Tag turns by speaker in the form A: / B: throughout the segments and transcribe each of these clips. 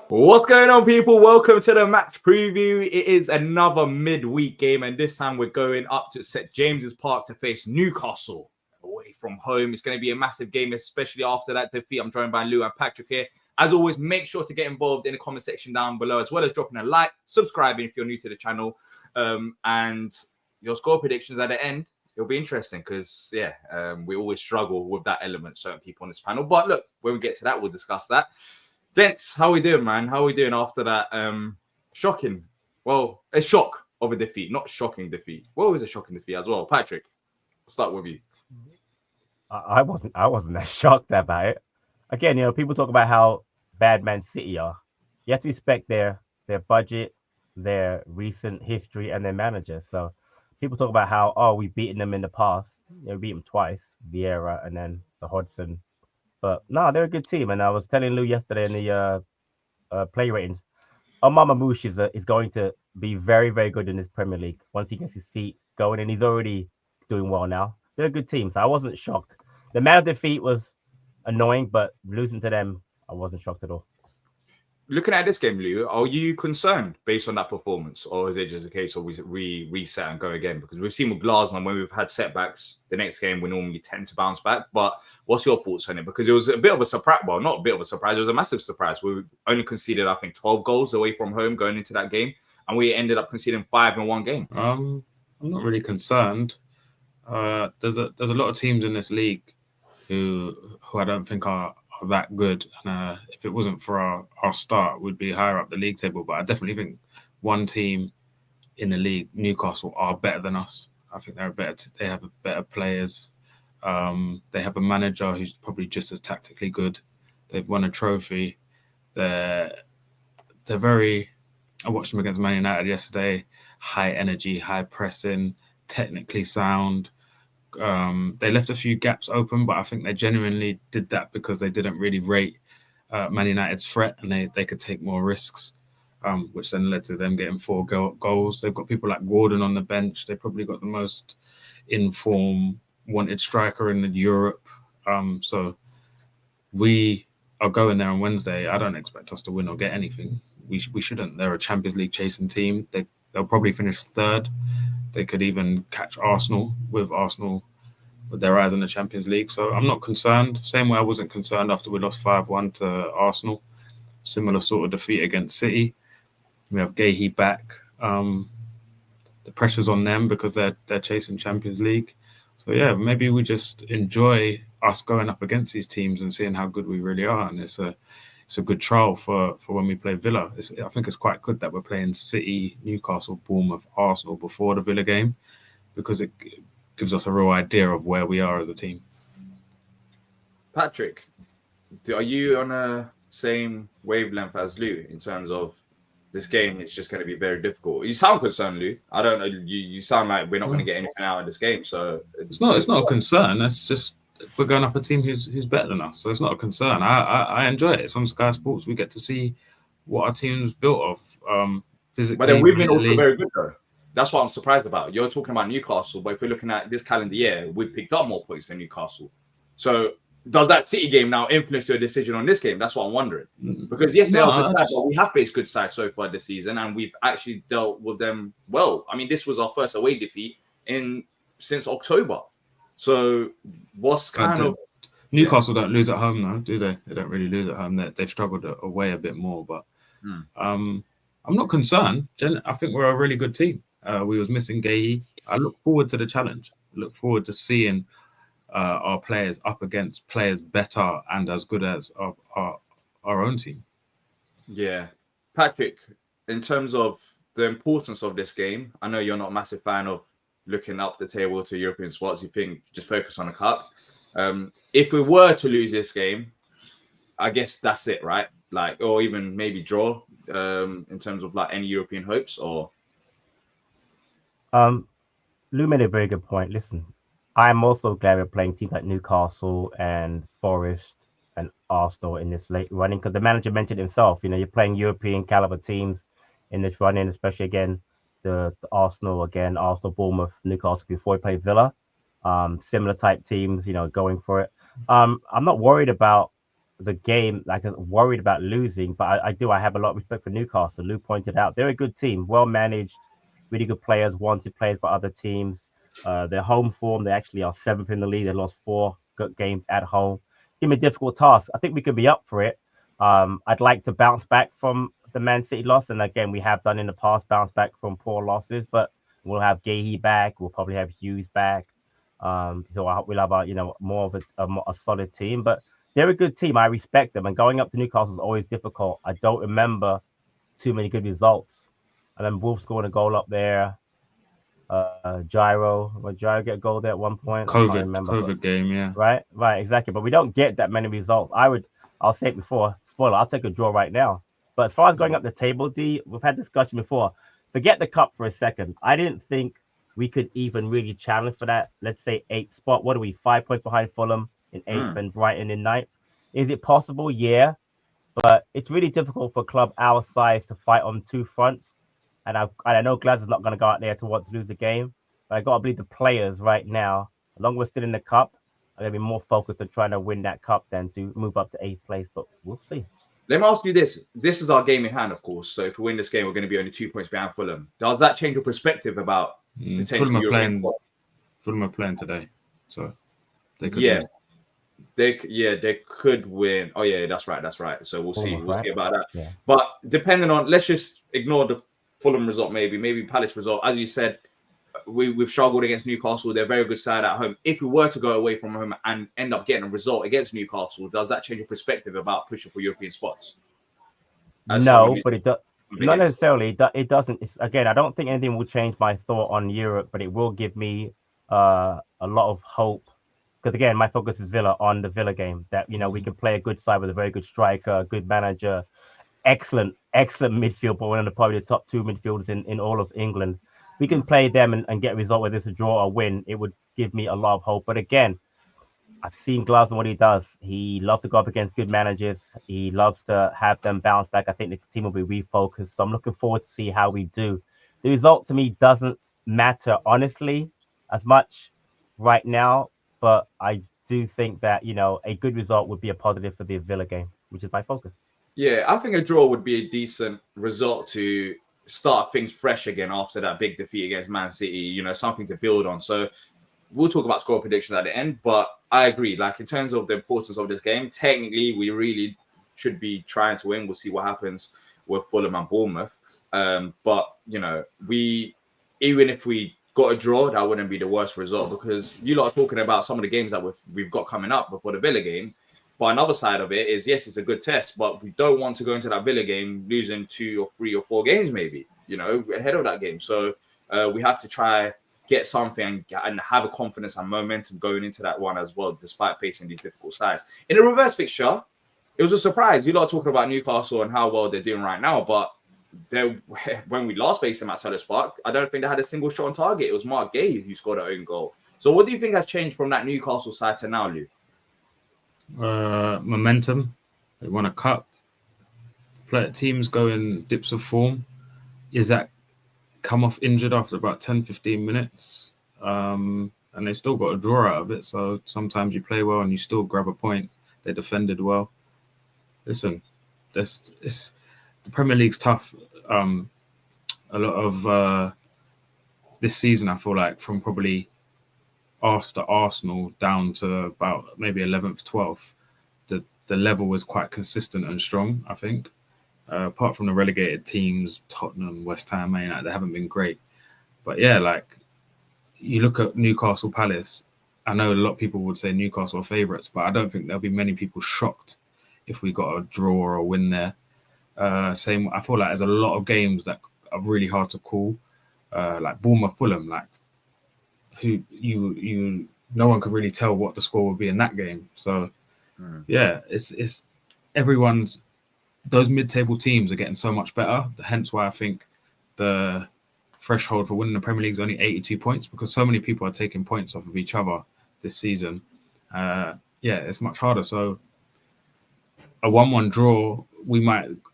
A: What's going on, people? Welcome to the match preview. It is another midweek game, and this time we're going up to St. James's Park to face Newcastle away from home. It's going to be a massive game, especially after that defeat. I'm joined by Lou and Patrick here. As always, make sure to get involved in the comment section down below, as well as dropping a like, subscribing if you're new to the channel, and your score predictions at the end. It'll be interesting because, we always struggle with that element, certain people on this panel. But look, when we get to that, we'll discuss that. Gents, how we doing, man? How we doing after that shocking, a shock of a defeat, not shocking defeat. Well, it was a shocking defeat as well. Patrick, I'll start with you.
B: I wasn't that shocked about it. Again, people talk about how bad Man City are. You have to respect their budget, their recent history, and their manager. So people talk about how, we've beaten them in the past. We beat them twice, Vieira and then the Hodgson. But no, they're a good team. And I was telling Lou yesterday in the play ratings, Mama Moosh is going to be very, very good in this Premier League once he gets his feet going, and he's already doing well now. They're a good team, so I wasn't shocked. The man of defeat was annoying, but losing to them, I wasn't shocked at all.
A: Looking at this game, Lou, are you concerned based on that performance, or is it just a case of we reset and go again? Because we've seen with Glasgow, when we've had setbacks, the next game we normally tend to bounce back. But what's your thoughts on it? Because it was a bit of a surprise. Well, not a bit of a surprise. It was a massive surprise. We only conceded, I think, 12 goals away from home going into that game, and we ended up conceding 5 in one game.
C: I'm not really concerned. There's a lot of teams in this league who I don't think are that good. And if it wasn't for our start, we'd be higher up the league table. But I definitely think one team in the league, Newcastle, are better than us. I think they have better players. They have a manager who's probably just as tactically good. They've won a trophy. They're very. I watched them against Man United yesterday. High energy, high pressing, technically sound. They left a few gaps open, but I think they genuinely did that because they didn't really rate Man United's threat, and they could take more risks, which then led to them getting 4 goals. They've got people like Gordon on the bench. They probably got the most in-form wanted striker in Europe. So we are going there on Wednesday. I don't expect us to win or get anything. We shouldn't. They're a Champions League chasing team. They'll probably finish 3rd. They could even catch Arsenal with their eyes on the Champions League. So I'm not concerned. Same way I wasn't concerned after we lost 5-1 to Arsenal. Similar sort of defeat against City. We have Gahey back. The pressure's on them because they're chasing Champions League. So yeah, maybe we just enjoy us going up against these teams and seeing how good we really are. And it's a good trial for when we play Villa. I think it's quite good that we're playing City, Newcastle, Bournemouth, Arsenal before the Villa game, because it gives us a real idea of where we are as a team.
A: Patrick, are you on a same wavelength as Lou in terms of this game? It's just going to be very difficult. You sound concerned, Lou. I don't know. You sound like we're not going to get anything out of this game. So
C: it's not a concern. It's just we're going up a team who's better than us. So it's not a concern. I enjoy it. It's on Sky Sports. We get to see what our team's built of physically.
A: But then we've been also very good, though. That's what I'm surprised about. You're talking about Newcastle, but if we're looking at this calendar year, we've picked up more points than Newcastle. So does that City game now influence your decision on this game? That's what I'm wondering. Because yes, they are good sides, but we have faced good sides so far this season, and we've actually dealt with them well. I mean, this was our first away defeat since October. So what's kind of...
C: Newcastle don't lose at home, though, do they? They don't really lose at home. They've struggled away a bit more, but I'm not concerned. I think we're a really good team. We was missing Gahey. I look forward to the challenge. I look forward to seeing our players up against players better and as good as our own team.
A: Yeah. Patrick, in terms of the importance of this game, I know you're not a massive fan of looking up the table to European spots. You think just focus on the cup. If we were to lose this game, I guess that's it, right? Like, or even maybe draw in terms of like any European hopes, or...
B: Lou made a very good point. Listen, I'm also glad we're playing teams like Newcastle and Forest and Arsenal in this late running, because the manager mentioned himself, you're playing European caliber teams in this running, especially again, the Arsenal, Bournemouth, Newcastle before we play Villa. Similar type teams, going for it. I'm not worried about the game, like worried about losing, but I have a lot of respect for Newcastle. Lou pointed out they're a good team, well managed, really good players, wanted players by other teams. Their home form, they actually are 7th in the league. They lost 4 good games at home. Give me a difficult task. I think we could be up for it. I'd like to bounce back from the Man City loss, and again, we have done in the past, bounce back from poor losses. But we'll have Gahey back. We'll probably have Hughes back. So we'll have more of a solid team. But they're a good team. I respect them. And going up to Newcastle is always difficult. I don't remember too many good results. And then Wolves scoring a goal up there. Gyro get a goal there at one point? I can't remember.
C: COVID game, yeah.
B: Right, exactly. But we don't get that many results. I'll say it before, spoiler, I'll take a draw right now. But as far as going up the table, D, we've had discussion before. Forget the cup for a second. I didn't think we could even really challenge for that, let's say 8th spot. What are we, 5 points behind Fulham in 8th and Brighton in 9th? Is it possible? Yeah. But it's really difficult for a club our size to fight on 2 fronts. And I know Glasgow's not going to go out there to want to lose the game. But I got to believe the players right now, as long as we're still in the cup, are going to be more focused on trying to win that cup than to move up to 8th place. But we'll see.
A: Let me ask you this. This is our game in hand, of course. So if we win this game, we're going to be only 2 points behind Fulham. Does that change your perspective about
C: Fulham are playing today, so they could win.
A: They could win. Oh yeah, that's right. So we'll see about that.
B: Yeah.
A: But depending on, let's just ignore the Fulham result, maybe Palace result. As you said, we've struggled against Newcastle. They're a very good side at home. If we were to go away from home and end up getting a result against Newcastle, does that change your perspective about pushing for European spots?
B: No, but it does. Not necessarily. It doesn't. Again, I don't think anything will change my thought on Europe, but it will give me a lot of hope. Because again, my focus is Villa on the Villa game. That we can play a good side with a very good striker, good manager, excellent midfield, but one of probably the top 2 midfielders in all of England. We can play them and get a result, whether it's a draw or win. It would give me a lot of hope. But again, I've seen Glasgow what he does. He loves to go up against good managers. He loves to have them bounce back. I think the team will be refocused. So I'm looking forward to see how we do. The result to me doesn't matter, honestly, as much right now. But I do think that, a good result would be a positive for the Villa game, which is my focus.
A: Yeah, I think a draw would be a decent result to start things fresh again after that big defeat against Man City, something to build on. So we'll talk about score predictions at the end, but I agree. Like, in terms of the importance of this game, technically, we really should be trying to win. We'll see what happens with Fulham and Bournemouth. But, even if we got a draw, that wouldn't be the worst result, because you lot are talking about some of the games that we've got coming up before the Villa game. But another side of it is, yes, it's a good test, but we don't want to go into that Villa game losing 2 or 3 or 4 games, maybe, ahead of that game. So we have to try get something and have a confidence and momentum going into that one as well, despite facing these difficult sides. In the reverse fixture, it was a surprise. You lot are talking about Newcastle and how well they're doing right now, but when we last faced them at Selhurst Park, I don't think they had a single shot on target. It was Mark Gahey who scored an own goal. So what do you think has changed from that Newcastle side to now, Lou?
C: Momentum. They won a cup. Teams go in dips of form. Isaac come off injured after about 10-15 minutes, and they still got a draw out of it. So sometimes you play well and you still grab a point. They defended well. Listen, the Premier League's tough. A lot of this season, I feel like, from probably after Arsenal down to about maybe 11th, 12th, the level was quite consistent and strong, I think. Apart from the relegated teams, Tottenham, West Ham, Man United, they haven't been great. But yeah, like, you look at Newcastle Palace, I know a lot of people would say Newcastle are favourites, but I don't think there'll be many people shocked if we got a draw or a win there. I feel like there's a lot of games that are really hard to call, like Bournemouth, Fulham, like, who no one could really tell what the score would be in that game. So yeah, it's everyone's. Those mid-table teams are getting so much better. Hence why I think the threshold for winning the Premier League is only 82 points, because so many people are taking points off of each other this season. It's much harder. So a 1-1 draw,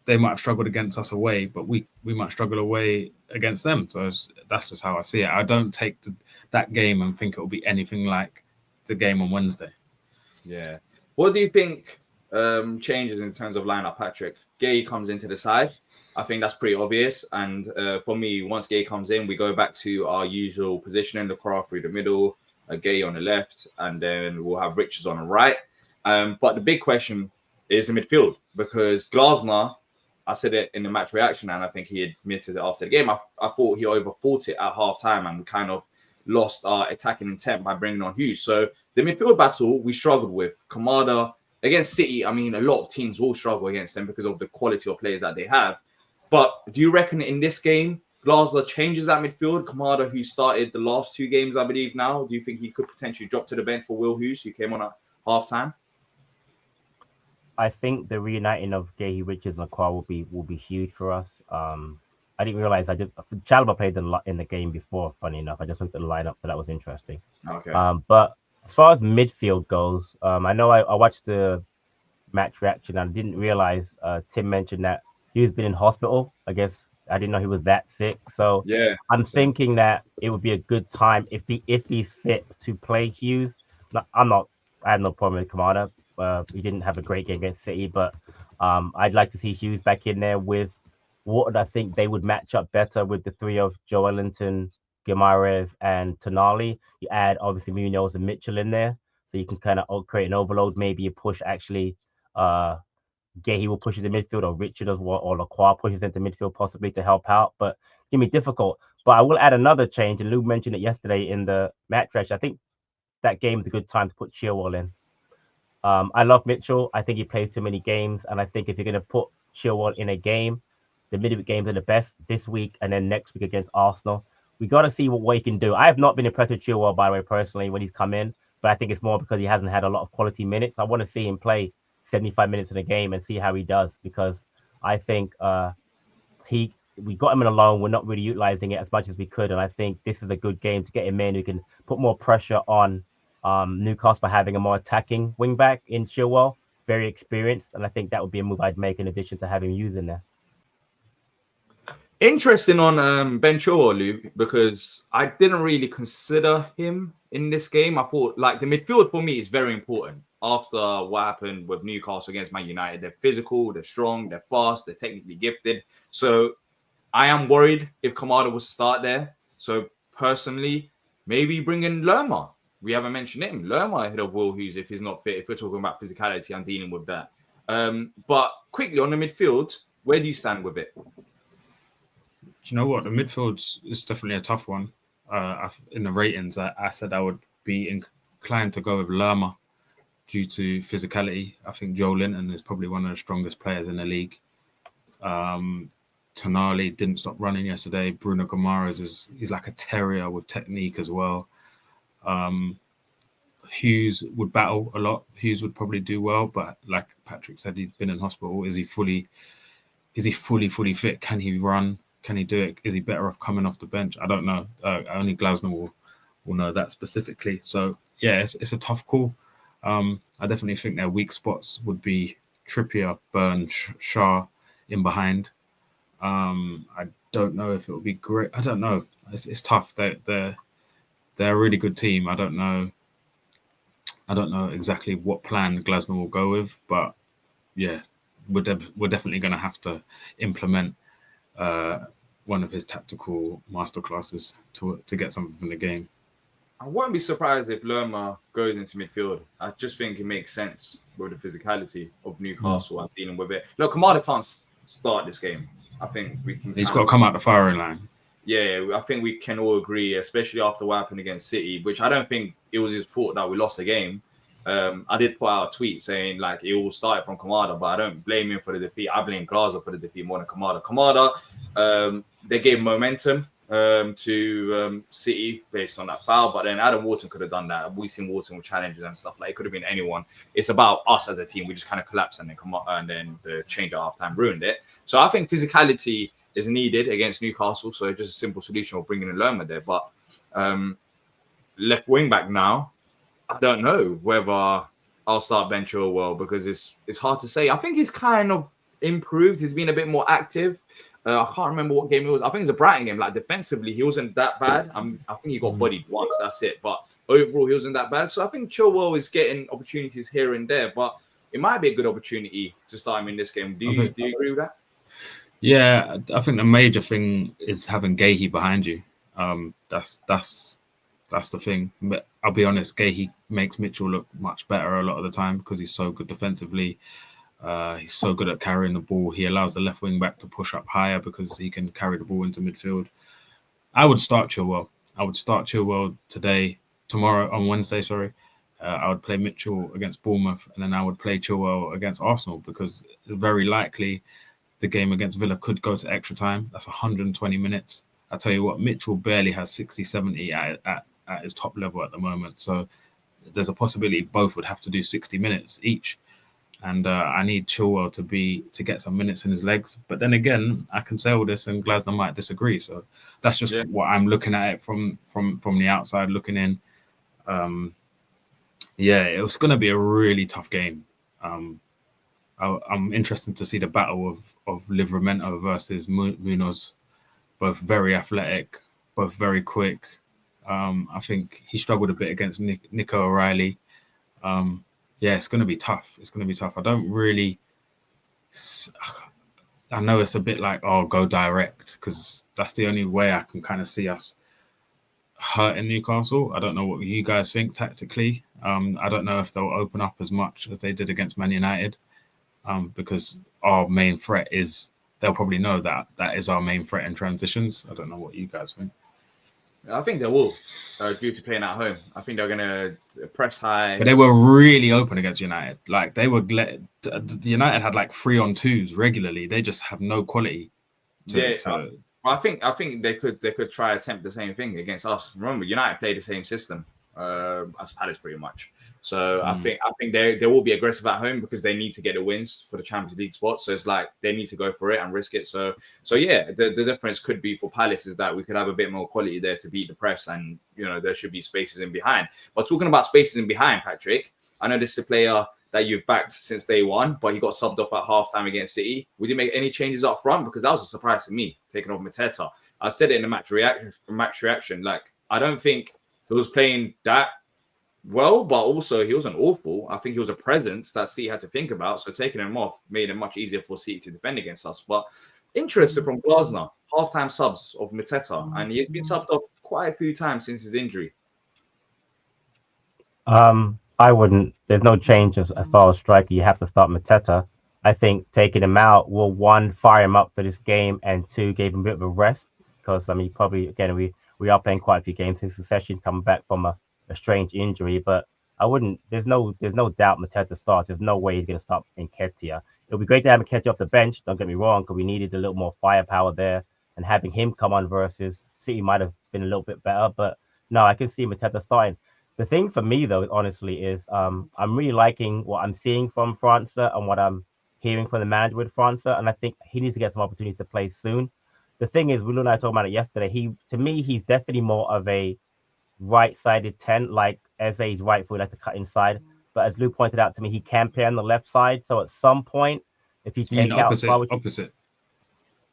C: they might have struggled against us away, but we might struggle away against them. So that's just how I see it. I don't take that game and think it will be anything like the game on Wednesday.
A: Yeah. What do you think changes in terms of lineup, Patrick. Gay comes into the side. I think that's pretty obvious. And for me, once Gay comes in, we go back to our usual positioning, the Craft through the middle, Gay on the left, and then we'll have Richards on the right. But the big question is the midfield, because Glasner, I said it in the match reaction, and I think he admitted it after the game. I thought he overthought it at half time, and we kind of lost our attacking intent by bringing on Hughes. So the midfield battle we struggled with. Kamada against City, I mean, a lot of teams will struggle against them because of the quality of players that they have. But do you reckon in this game, Glasner changes that midfield? Kamada, who started the last 2 games, I believe now, do you think he could potentially drop to the bench for Will Hughes, who came on at half time?
B: I think the reuniting of Gay, Richards, and Aqua will be huge for us. I didn't realize Chalobah played in the game before. Funny enough, I just looked at the lineup, so that was interesting.
A: Okay.
B: But as far as midfield goes, I know I watched the match reaction and I didn't realize Tim mentioned that he's been in hospital. I guess I didn't know he was that sick. So
A: yeah,
B: I'm thinking that it would be a good time if he's fit to play Hughes. I have no problem with Kamada. He didn't have a great game against City, but I'd like to see Hughes back in there with Ward. I think they would match up better with the 3 of Joe Ellington, Guimaraes, and Tonali. You add obviously Munoz and Mitchell in there, so you can kind of create an overload. Maybe you push actually Gay will push into midfield, or Richard as well, or Lacroix pushes into midfield possibly to help out. But it's gonna be difficult. But I will add another change, and Lou mentioned it yesterday in the match reaction. I think that game is a good time to put Chilwell in. I love Mitchell. I think he plays too many games, and I think if you're going to put Chilwell in a game, the midweek games are the best this week, and then next week against Arsenal. We got to see what he can do. I have not been impressed with Chilwell, by the way, personally, when he's come in, but I think it's more because he hasn't had a lot of quality minutes. I want to see him play 75 minutes in a game and see how he does, because I think we got him in a loan. We're not really utilizing it as much as we could, and I think this is a good game to get him in. We can put more pressure on Newcastle by having a more attacking wing back in Chilwell, very experienced, and I think that would be a move I'd make in addition to having Hughes in there.
A: Interesting on Ben Chilwell, Lou, because I didn't really consider him in this game. I thought like the midfield for me is very important after what happened with Newcastle against Man United. They're physical, they're strong, they're fast, they're technically gifted. So I am worried if Kamada was to start there. So personally, maybe bring in Lerma. We haven't mentioned him. Lerma ahead of Will Hughes if he's not fit. If we're talking about physicality, I'm dealing with that. But quickly on the midfield, where do you stand with it?
C: Do you know what? The midfield is definitely a tough one. In the ratings, I said I would be inclined to go with Lerma due to physicality. I think Joe Linton is probably one of the strongest players in the league. Tonali didn't stop running yesterday. Bruno Guimaraes he's like a terrier with technique as well. Hughes would battle a lot. Hughes would probably do well, but like Patrick said, he's been in hospital. Is he fully fit? Can he run? Can he do it? Is he better off coming off the bench? I don't know. Only Glasner will know that specifically. So yeah, it's a tough call. I definitely think their weak spots would be Trippier, Burn, Shaw in behind. I don't know if it would be great. I don't know. It's tough. They're a really good team. I don't know exactly what plan Glasner will go with, but yeah, we're definitely going to have to implement one of his tactical masterclasses to get something from the game.
A: I won't be surprised if Lerma goes into midfield. I just think it makes sense with the physicality of Newcastle and dealing with it. Look, Kamada can't start this game. I think we can.
C: He's got to come out the firing line.
A: Yeah, I think we can all agree, especially after what happened against City, which I don't think it was his fault that we lost the game. I did put out a tweet saying like it all started from Kamada, but I don't blame him for the defeat. I blame Glazer for the defeat more than Kamada. Kamada, they gave momentum to City based on that foul, but then Adam Wharton could have done that. We've seen Wharton with challenges and stuff. Like it could have been anyone. It's about us as a team. We just kind of collapsed and then the change at halftime ruined it. So I think physicality is needed against Newcastle. So just a simple solution of bringing in Lerma there. But left wing back now, I don't know whether I'll start Ben Chilwell because it's hard to say. I think he's kind of improved. He's been a bit more active. I can't remember what game it was. I think it was a Brighton game. Like defensively, he wasn't that bad. I think he got bodied once. That's it. But overall, he wasn't that bad. So I think Chilwell is getting opportunities here and there. But it might be a good opportunity to start him in this game. Do you agree with that?
C: Yeah, I think the major thing is having Gahey behind you. That's the thing. But I'll be honest, Gahey makes Mitchell look much better a lot of the time because he's so good defensively. He's so good at carrying the ball. He allows the left wing back to push up higher because he can carry the ball into midfield. I would start Chilwell. I would start Chilwell tomorrow on Wednesday, sorry. I would play Mitchell against Bournemouth, and then I would play Chilwell against Arsenal because it's very likely the game against Villa could go to extra time. That's 120 minutes. I tell you what, Mitchell barely has 60, 70 at his top level at the moment. So there's a possibility both would have to do 60 minutes each. And I need Chilwell to get some minutes in his legs. But then again, I can say all this and Glasner might disagree. So that's just what I'm looking at it from the outside looking in. It was going to be a really tough game. I'm interested to see the battle of Livramento versus Munoz. Both very athletic, both very quick. I think he struggled a bit against Nico O'Reilly. It's going to be tough. It's going to be tough. I know it's a bit like, go direct, because that's the only way I can kind of see us hurting Newcastle. I don't know what you guys think tactically. I don't know if they'll open up as much as they did against Man United, because our main threat is, they'll probably know that is our main threat in transitions. I don't know what you guys think.
A: I think they will, due to playing at home. I think they're going to press high.
C: But they were really open against United. Like United had like 3-on-2s regularly. They just have no quality.
A: I think they could try attempt the same thing against us. Remember, United played the same system as Palace pretty much. So I think they will be aggressive at home because they need to get the wins for the Champions League spot. So it's like they need to go for it and risk it. So the difference could be for Palace is that we could have a bit more quality there to beat the press, and there should be spaces in behind. But talking about spaces in behind, Patrick, I know this is a player that you've backed since day one, but he got subbed off at halftime against City. Would you make any changes up front? Because that was a surprise to me, taking off Mateta. I said it in the match reaction. Like, I don't think he was playing that well, but also he wasn't awful. I think he was a presence that City had to think about. So taking him off made it much easier for City to defend against us. But interested from Glasner, halftime subs of Mateta, and he's been subbed off quite a few times since his injury.
B: I wouldn't. There's no change as far as striker. You have to start Mateta. I think taking him out will, one, fire him up for this game, and two, gave him a bit of a rest, because probably again we are playing quite a few games in succession, coming back from a strange injury. But I wouldn't. There's no doubt Mateta starts. There's no way he's going to start Nketiah. It'll be great to have Nketiah off the bench. Don't get me wrong, because we needed a little more firepower there, and having him come on versus City might have been a little bit better. But no, I can see Mateta starting. The thing for me, though, honestly, is I'm really liking what I'm seeing from França and what I'm hearing from the manager with França, and I think he needs to get some opportunities to play soon. The thing is, Will and I talked about it yesterday. He's definitely more of a right-sided 10, like Eze's right foot, like to cut inside. But as Lou pointed out to me, he can play on the left side. So at some point, if you take out
C: opposite.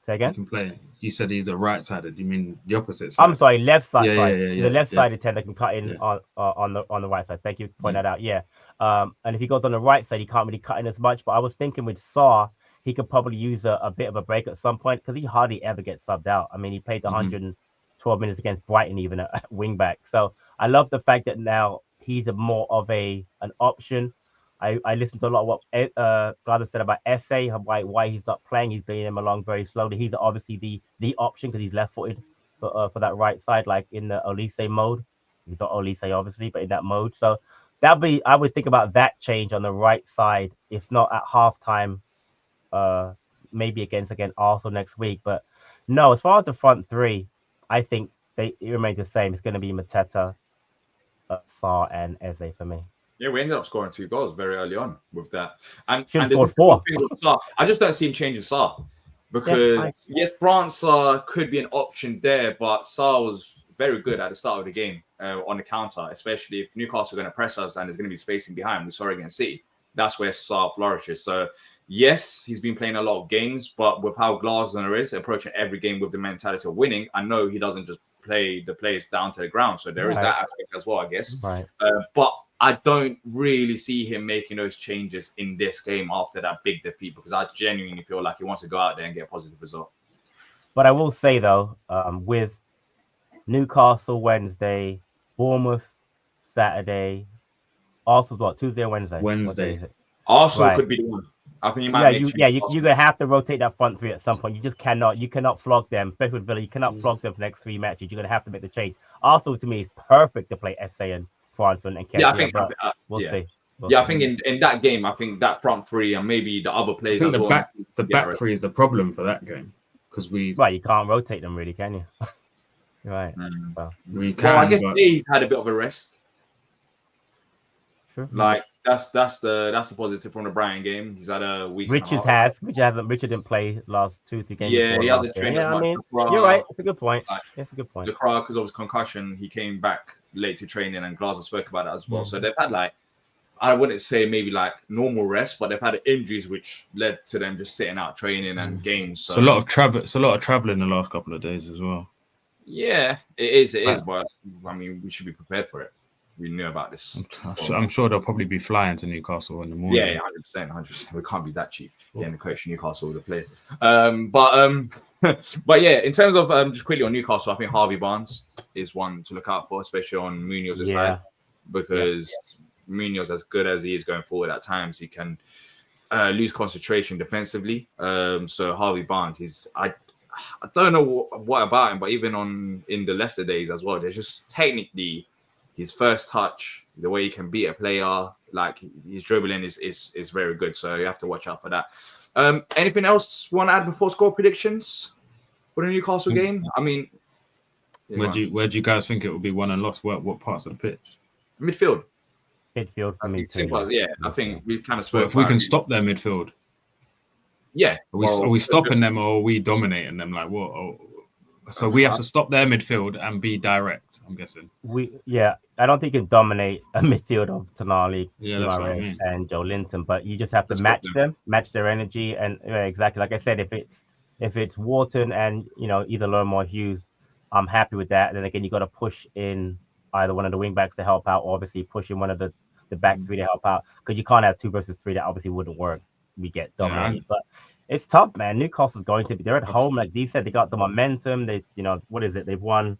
B: Say again?
C: You can play. You said he's a right-sided. You mean the opposite side?
B: I'm sorry, left side.
C: Yeah,
B: the left-sided 10 that can cut in on the right side. Thank you for pointing that out. Yeah. And if he goes on the right side, he can't really cut in as much. But I was thinking with Saar, he could probably use a bit of a break at some point, because he hardly ever gets subbed out. I mean, he played 112 minutes against Brighton, even at wing back. So I love the fact that now he's more of an option. I listened to a lot of what Gladys said about Eze, why he's not playing. He's bringing him along very slowly. He's obviously the option because he's left-footed for that right side, like in the Olise mode. He's not Olise, obviously, but in that mode. So I would think about that change on the right side, if not at halftime, maybe against Arsenal next week. But no, as far as the front three, I think it remains the same. It's going to be Mateta, Saar, and Eze for me.
A: Yeah, we ended up scoring 2 goals very early on with that. And
B: scored 4.
A: I just don't see him changing Saar, because yes, France could be an option there, but Saar was very good at the start of the game on the counter, especially if Newcastle are going to press us and there's going to be spacing behind. We saw it against City. That's where Saar flourishes. So yes, he's been playing a lot of games, but with how Glasner is approaching every game with the mentality of winning, I know he doesn't just play the players down to the ground. So there is that aspect as well, I guess.
B: Right.
A: But I don't really see him making those changes in this game after that big defeat, because I genuinely feel like he wants to go out there and get a positive result.
B: But I will say though, with Newcastle Wednesday, Bournemouth Saturday, Arsenal's what, Tuesday or Wednesday? What day
C: Wednesday.
B: is it?
A: Arsenal
B: Right.
A: could be the one. I think he might make
B: you're gonna have to rotate that front three at some point. You cannot flog them. Especially with Villa, you cannot flog them for the next 3 matches. You're gonna have to make the change. Arsenal to me is perfect to play Essay and Franson and Ketia,
A: Yeah, I think.
B: we'll see.
A: I think in that game, I think that front three and maybe the other players.
C: I think the back three is the problem for that game, because
B: you can't rotate them really, can you? Right. So.
C: We can.
A: Well, I guess he's had a bit of a rest.
B: Sure.
A: Like that's the positive from the Brighton game. He's had a week.
B: Richard didn't play last 2-3 games.
A: Yeah, he hasn't trained as much.
B: You're right. It's a good point. It's a good point.
A: The crowd, because of his concussion, he came back late to training, and Glasgow spoke about that as well. So they've had I wouldn't say maybe normal rest, but they've had injuries which led to them just sitting out training and games. So
C: it's a lot of travel. It's a lot of traveling the last couple of days as well.
A: Yeah, it is. But I mean, we should be prepared for it. We knew about this.
C: I'm sure they'll probably be flying to Newcastle in the morning.
A: Yeah, 100%. We can't be that cheap getting the coach to Newcastle with the player. But yeah, in terms of just quickly on Newcastle, I think Harvey Barnes is one to look out for, especially on Munoz's side, because Munoz, as good as he is going forward, at times he can lose concentration defensively. So Harvey Barnes, I don't know what about him, but even in the Leicester days as well, there's just technically his first touch, the way he can beat a player, his dribbling is very good. So you have to watch out for that. Anything else you want to add before score predictions for the Newcastle game? I mean,
C: where do you guys think it will be won and lost? What parts of the pitch?
A: Midfield.
B: Midfield for me too.
A: I think we've kind of spoken.
C: If we can stop their midfield, are we stopping them, or are we dominating them? Like what? So we have to stop their midfield and be direct, I'm guessing.
B: I don't think you can dominate a midfield of Tonali, and Joe Linton, but you just have to match their energy, and exactly like I said, if it's Wharton and either Lerma or Hughes, I'm happy with that. And then again, you got to push in either one of the wing backs to help out, or obviously push in one of the back three to help out, because you can't have 2 versus 3. That obviously wouldn't work. We get dominated, but it's tough, man. Newcastle's going to be. They're at home, like Dee said. They got the momentum. They, what is it? They've won,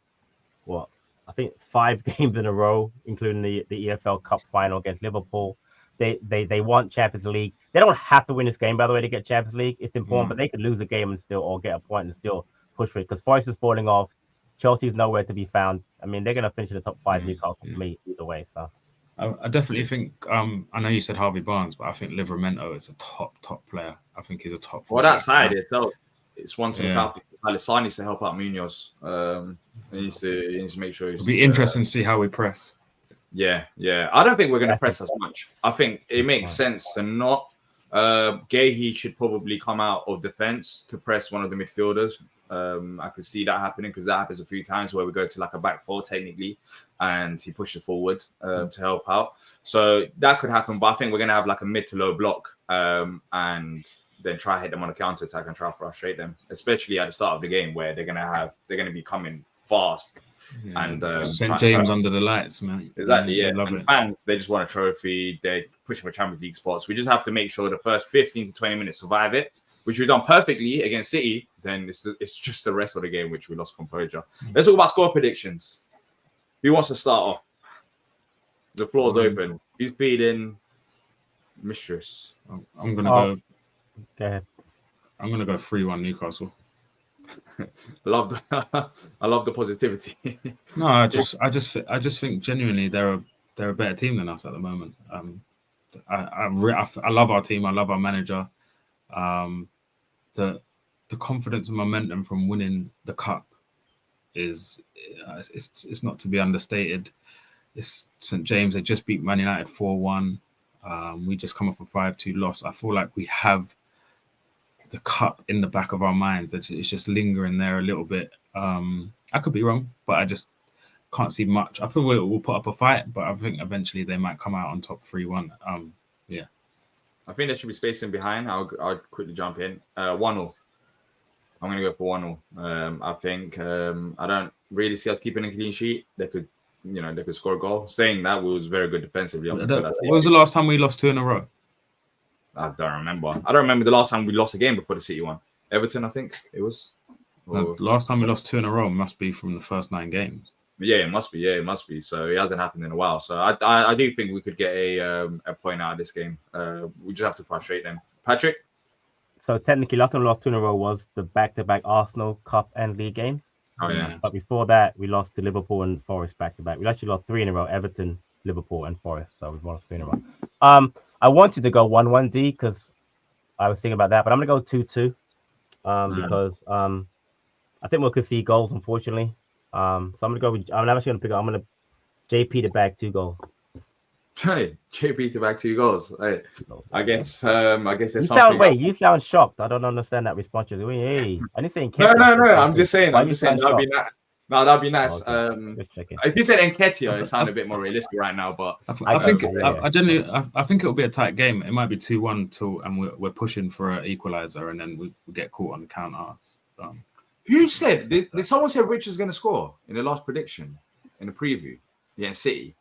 B: I think 5 games in a row, including the EFL Cup final against Liverpool. They want Champions League. They don't have to win this game, by the way, to get Champions League. It's important, but they could lose a game and still, or get a point and still push for it. Because Forest is falling off. Chelsea's nowhere to be found. I mean, they're going to finish in the top 5 Newcastle for me either way. So.
C: I definitely think, I know you said Harvey Barnes, but I think Livramento is a top player. I think he's a top.
A: Well, that side itself, it's one to look out. Alisson needs to help out Munoz. He needs to make sure
C: it'll be interesting to see how we press.
A: Yeah. I don't think we're going to press as much. I think it makes sense to not. Gahey should probably come out of defense to press one of the midfielders. I could see that happening, because that happens a few times where we go to a back four technically, and he pushes forward to help out. So that could happen, but I think we're going to have a mid to low block and then try to hit them on a counter attack and try to frustrate them, especially at the start of the game where they're going to be coming fast. And
C: St. James under the lights, man.
A: Exactly, And fans, they just want a trophy. They're pushing for Champions League spots. We just have to make sure the first 15 to 20 minutes survive it, which we've done perfectly against City. Then it's just the rest of the game which we lost composure. Let's talk about score predictions. Who wants to start off? The floor's open. Who's beating Mistress?
C: I'm gonna go.
B: Go ahead.
C: I'm gonna go 3-1 Newcastle.
A: I love the positivity.
C: No, I just think genuinely they're a better team than us at the moment. I love our team. I love our manager. The confidence and momentum from winning the cup is it's not to be understated. It's St. James. They just beat Man United 4-1. We just come off a 5-2 loss. I feel like we have the cup in the back of our minds. It's just lingering there a little bit. I could be wrong, but I just can't see much. I feel we'll put up a fight, but I think eventually they might come out on top 3-1.
A: I think there should be space in behind. I'll quickly jump in. 1-0. I'm going to go for 1-0. I think I don't really see us keeping a clean sheet. They could they could score a goal. Saying that, we was very good defensively.
C: What was the last time we lost 2 in a row?
A: I don't remember. I don't remember the last time we lost a game before the City one. Everton, I think it was.
C: The last time we lost 2 in a row must be from the first 9 games.
A: Yeah, it must be. Yeah, it must be. So it hasn't happened in a while. So I do think we could get a point out of this game. We just have to frustrate them. Patrick?
B: So technically, last time we lost 2 in a row was the back-to-back Arsenal Cup and League games.
A: Oh, yeah.
B: But before that, we lost to Liverpool and Forest back-to-back. We actually lost 3 in a row, Everton, Liverpool, and Forest. So we've lost 3 in a row. I wanted to go 1-1D because I was thinking about that, but I'm going to go 2-2 because I think we'll concede goals, unfortunately. So I'm actually going to pick up. I'm going to JP to bag 2 goals.
A: Hey, JP to bag 2 goals. Hey, I guess there's
B: you
A: something.
B: You sound shocked. I don't understand that response. Hey, I didn't say
A: No. I'm just saying. That'd be nice. No, that'd be nice.
B: Okay.
A: If you said Nketiah, it sounded a bit more realistic right now. But
C: I think it'll be a tight game. It might be 2-1 and we're pushing for an equalizer, and then we get caught on the counter.
A: Who said? Did someone say Richard's going to score in the last prediction in the preview? Yeah, City.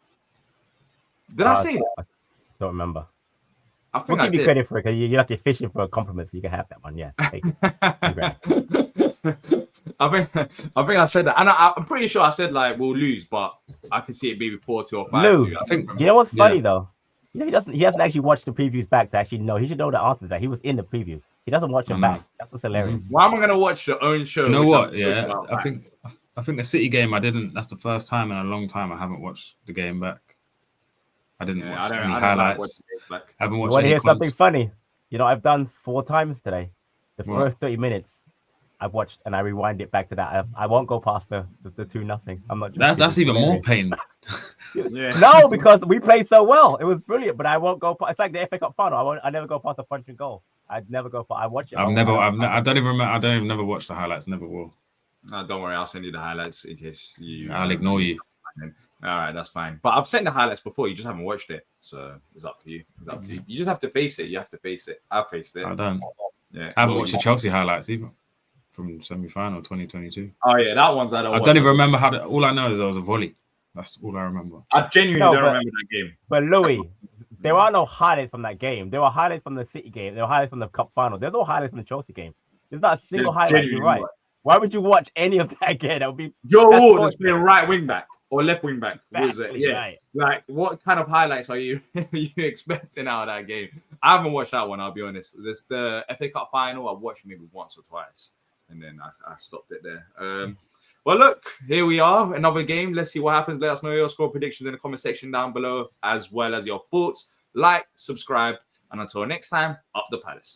A: Did I say that?
B: I don't remember.
A: I think
B: we'll give you credit for it because you're like fishing for a compliment, so you can have that one. Yeah.
A: I think I said that, and I'm pretty sure I said like we'll lose, but I can see it being 4-2 or 5-2.
B: I think. You know what's funny though? He hasn't actually watched the previews back to actually know. He should know the answer to that. He was in the preview. He doesn't watch them back. That's what's hilarious.
A: Why am I going to watch your own show?
C: You know what? Yeah, I think the City game. I didn't. That's the first time in a long time I haven't watched the game back. I didn't watch any highlights. I haven't watched.
B: You want to hear something funny? I've done 4 times today. The first 30 minutes I've watched and I rewind it back to that. I won't go past the 2-0. I'm not.
C: That's even more pain.
B: No, because we played so well. It was brilliant, but I won't go. It's like the FA Cup final. I never go past the punch and goal. I'd never go. I watch it.
C: I don't even remember. I don't even never watch the highlights. Never will.
A: No, don't worry. I'll send you the highlights in case you.
C: I'll ignore you.
A: All right, that's fine. But I've sent the highlights before. You just haven't watched it, so it's up to you. You just have to face it. You have to face it. I've faced it.
C: I don't.
A: Yeah.
C: I haven't watched the Chelsea highlights either from semi-final 2022.
A: Oh yeah, that one's I don't
C: even remember how. All I know is there was a volley. That's all I remember.
A: I genuinely don't remember that game.
B: But Louis, there are no highlights from that game. There were highlights from the City game. There were highlights from the Cup final. There's no highlights from the Chelsea game. There's not a single highlight. You're right. Why would you watch any of that again? That would be
A: Joe Ward is playing right wing back or left wing back.
B: Exactly,
A: yeah.
B: Right.
A: Like, what kind of highlights are you expecting out of that game? I haven't watched that one. I'll be honest. This the FA Cup final. I watched maybe once or twice, and then I stopped it there. Well, look, here we are, another game. Let's see what happens. Let us know your score predictions in the comment section down below, as well as your thoughts. Like, subscribe, and until next time, up the Palace.